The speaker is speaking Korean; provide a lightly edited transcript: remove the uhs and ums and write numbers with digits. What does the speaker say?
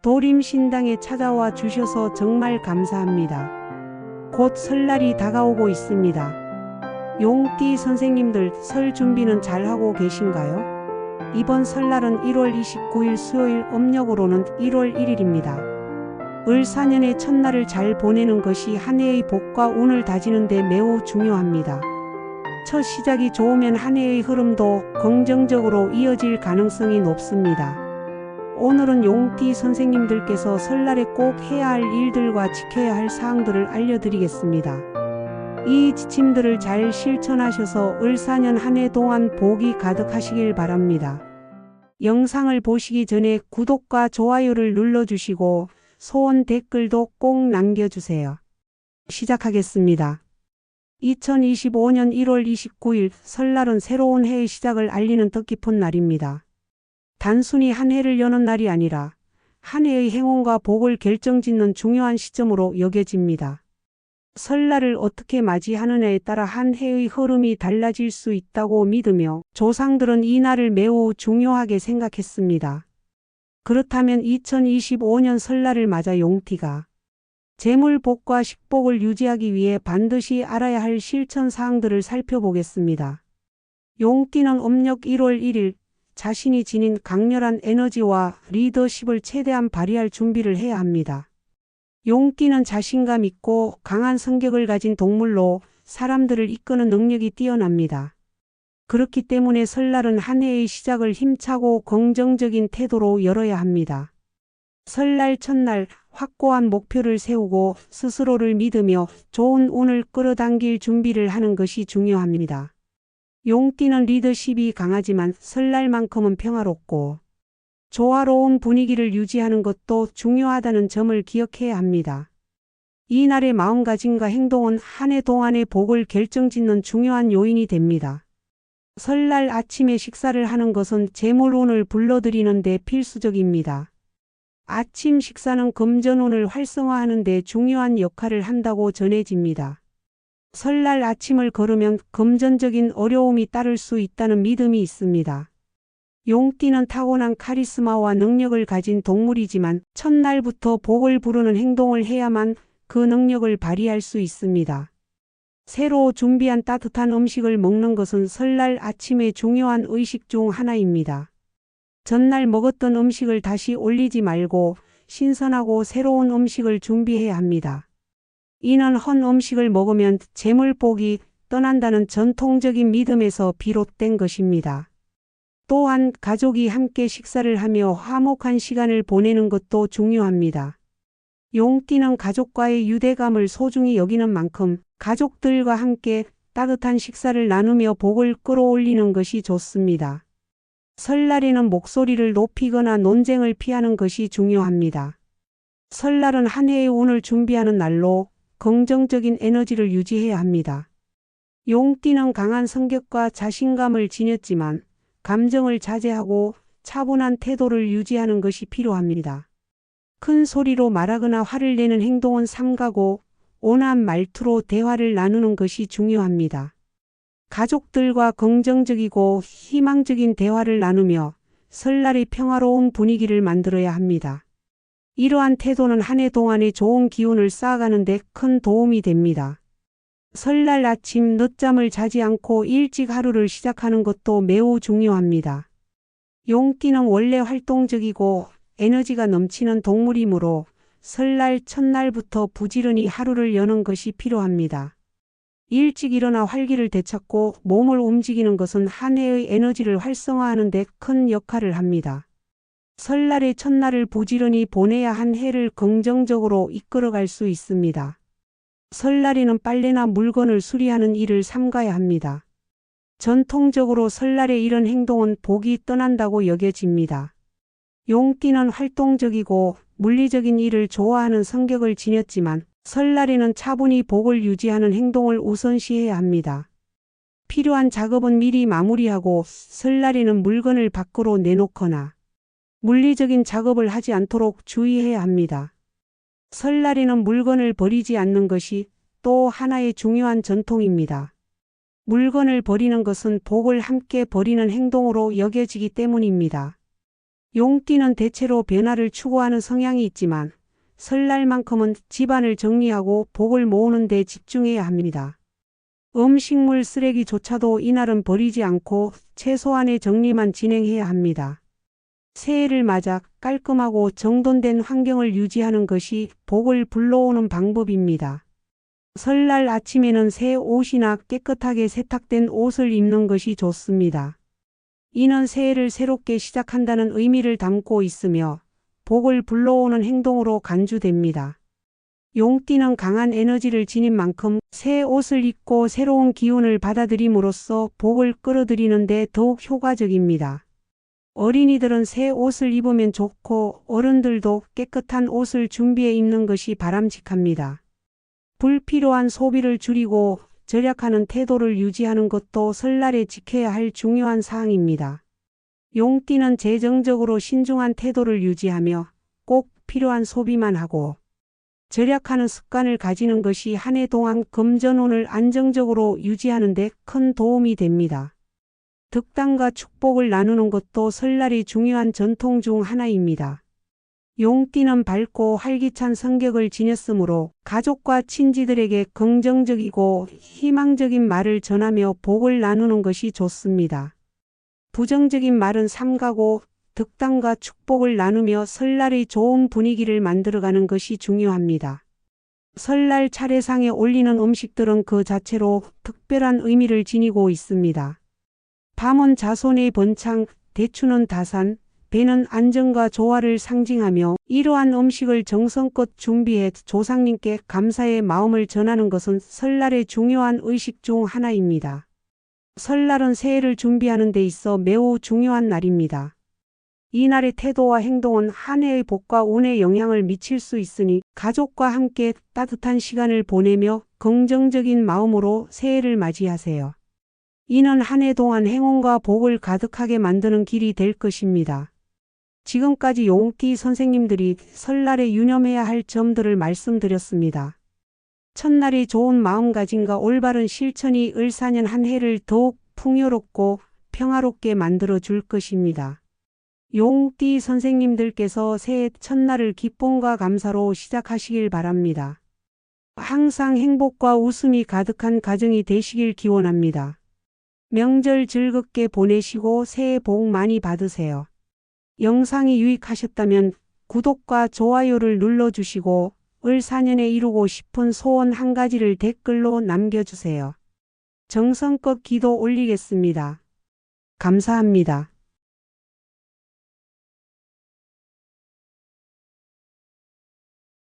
도림신당에 찾아와 주셔서 정말 감사합니다. 곧 설날이 다가오고 있습니다. 용띠 선생님들 설 준비는 잘하고 계신가요? 이번 설날은 1월 29일 수요일 음력으로는 1월 1일입니다. 을사년의 첫날을 잘 보내는 것이 한 해의 복과 운을 다지는 데 매우 중요합니다. 첫 시작이 좋으면 한 해의 흐름도 긍정적으로 이어질 가능성이 높습니다. 오늘은 용띠 선생님들께서 설날에 꼭 해야 할 일들과 지켜야 할 사항들을 알려드리겠습니다. 이 지침들을 잘 실천하셔서 을사년 한 해 동안 복이 가득하시길 바랍니다. 영상을 보시기 전에 구독과 좋아요를 눌러주시고 소원 댓글도 꼭 남겨주세요. 시작하겠습니다. 2025년 1월 29일 설날은 새로운 해의 시작을 알리는 뜻깊은 날입니다. 단순히 한 해를 여는 날이 아니라 한 해의 행운과 복을 결정짓는 중요한 시점으로 여겨집니다. 설날을 어떻게 맞이하느냐에 따라 한 해의 흐름이 달라질 수 있다고 믿으며 조상들은 이 날을 매우 중요하게 생각했습니다. 그렇다면 2025년 설날을 맞아 용띠가 재물 복과 식복을 유지하기 위해 반드시 알아야 할 실천 사항들을 살펴보겠습니다. 용띠는 음력 1월 1일 자신이 지닌 강렬한 에너지와 리더십을 최대한 발휘할 준비를 해야 합니다. 용띠는 자신감 있고 강한 성격을 가진 동물로 사람들을 이끄는 능력이 뛰어납니다. 그렇기 때문에 설날은 한 해의 시작을 힘차고 긍정적인 태도로 열어야 합니다. 설날 첫날 확고한 목표를 세우고 스스로를 믿으며 좋은 운을 끌어당길 준비를 하는 것이 중요합니다. 용띠는 리더십이 강하지만 설날만큼은 평화롭고 조화로운 분위기를 유지하는 것도 중요하다는 점을 기억해야 합니다. 이 날의 마음가짐과 행동은 한 해 동안의 복을 결정짓는 중요한 요인이 됩니다. 설날 아침에 식사를 하는 것은 재물운을 불러들이는 데 필수적입니다. 아침 식사는 금전운을 활성화하는 데 중요한 역할을 한다고 전해집니다. 설날 아침을 거르면 금전적인 어려움이 따를 수 있다는 믿음이 있습니다. 용띠는 타고난 카리스마와 능력을 가진 동물이지만 첫날부터 복을 부르는 행동을 해야만 그 능력을 발휘할 수 있습니다. 새로 준비한 따뜻한 음식을 먹는 것은 설날 아침의 중요한 의식 중 하나입니다. 전날 먹었던 음식을 다시 올리지 말고 신선하고 새로운 음식을 준비해야 합니다. 이는 헌 음식을 먹으면 재물복이 떠난다는 전통적인 믿음에서 비롯된 것입니다. 또한 가족이 함께 식사를 하며 화목한 시간을 보내는 것도 중요합니다. 용띠는 가족과의 유대감을 소중히 여기는 만큼 가족들과 함께 따뜻한 식사를 나누며 복을 끌어올리는 것이 좋습니다. 설날에는 목소리를 높이거나 논쟁을 피하는 것이 중요합니다. 설날은 한 해의 운을 준비하는 날로 긍정적인 에너지를 유지해야 합니다. 용띠는 강한 성격과 자신감을 지녔지만 감정을 자제하고 차분한 태도를 유지하는 것이 필요합니다. 큰 소리로 말하거나 화를 내는 행동은 삼가고 온화한 말투로 대화를 나누는 것이 중요합니다. 가족들과 긍정적이고 희망적인 대화를 나누며 설날의 평화로운 분위기를 만들어야 합니다. 이러한 태도는 한 해 동안의 좋은 기운을 쌓아가는 데 큰 도움이 됩니다. 설날 아침 늦잠을 자지 않고 일찍 하루를 시작하는 것도 매우 중요합니다. 용띠는 원래 활동적이고 에너지가 넘치는 동물이므로 설날 첫날부터 부지런히 하루를 여는 것이 필요합니다. 일찍 일어나 활기를 되찾고 몸을 움직이는 것은 한 해의 에너지를 활성화하는 데 큰 역할을 합니다. 설날의 첫날을 부지런히 보내야 한 해를 긍정적으로 이끌어갈 수 있습니다. 설날에는 빨래나 물건을 수리하는 일을 삼가야 합니다. 전통적으로 설날에 이런 행동은 복이 떠난다고 여겨집니다. 용띠는 활동적이고 물리적인 일을 좋아하는 성격을 지녔지만 설날에는 차분히 복을 유지하는 행동을 우선시해야 합니다. 필요한 작업은 미리 마무리하고 설날에는 물건을 밖으로 내놓거나 물리적인 작업을 하지 않도록 주의해야 합니다. 설날에는 물건을 버리지 않는 것이 또 하나의 중요한 전통입니다. 물건을 버리는 것은 복을 함께 버리는 행동으로 여겨지기 때문입니다. 용띠는 대체로 변화를 추구하는 성향이 있지만 설날만큼은 집안을 정리하고 복을 모으는 데 집중해야 합니다. 음식물 쓰레기조차도 이날은 버리지 않고 최소한의 정리만 진행해야 합니다. 새해를 맞아 깔끔하고 정돈된 환경을 유지하는 것이 복을 불러오는 방법입니다. 설날 아침에는 새 옷이나 깨끗하게 세탁된 옷을 입는 것이 좋습니다. 이는 새해를 새롭게 시작한다는 의미를 담고 있으며 복을 불러오는 행동으로 간주됩니다. 용띠는 강한 에너지를 지닌 만큼 새 옷을 입고 새로운 기운을 받아들임으로써 복을 끌어들이는 데 더욱 효과적입니다. 어린이들은 새 옷을 입으면 좋고 어른들도 깨끗한 옷을 준비해 입는 것이 바람직합니다. 불필요한 소비를 줄이고 절약하는 태도를 유지하는 것도 설날에 지켜야 할 중요한 사항입니다. 용띠는 재정적으로 신중한 태도를 유지하며 꼭 필요한 소비만 하고 절약하는 습관을 가지는 것이 한 해 동안 금전운을 안정적으로 유지하는 데 큰 도움이 됩니다. 득담과 축복을 나누는 것도 설날의 중요한 전통 중 하나입니다. 용띠는 밝고 활기찬 성격을 지녔으므로 가족과 친지들에게 긍정적이고 희망적인 말을 전하며 복을 나누는 것이 좋습니다. 부정적인 말은 삼가고 득담과 축복을 나누며 설날의 좋은 분위기를 만들어가는 것이 중요합니다. 설날 차례상에 올리는 음식들은 그 자체로 특별한 의미를 지니고 있습니다. 밤은 자손의 번창, 대추는 다산, 배는 안정과 조화를 상징하며 이러한 음식을 정성껏 준비해 조상님께 감사의 마음을 전하는 것은 설날의 중요한 의식 중 하나입니다. 설날은 새해를 준비하는 데 있어 매우 중요한 날입니다. 이날의 태도와 행동은 한 해의 복과 운에 영향을 미칠 수 있으니 가족과 함께 따뜻한 시간을 보내며 긍정적인 마음으로 새해를 맞이하세요. 이는 한 해 동안 행운과 복을 가득하게 만드는 길이 될 것입니다. 지금까지 용띠 선생님들이 설날에 유념해야 할 점들을 말씀드렸습니다. 첫날의 좋은 마음가짐과 올바른 실천이 을사년 한 해를 더욱 풍요롭고 평화롭게 만들어 줄 것입니다. 용띠 선생님들께서 새해 첫날을 기쁨과 감사로 시작하시길 바랍니다. 항상 행복과 웃음이 가득한 가정이 되시길 기원합니다. 명절 즐겁게 보내시고 새해 복 많이 받으세요. 영상이 유익하셨다면 구독과 좋아요를 눌러주시고 을사년에 이루고 싶은 소원 한 가지를 댓글로 남겨주세요. 정성껏 기도 올리겠습니다. 감사합니다.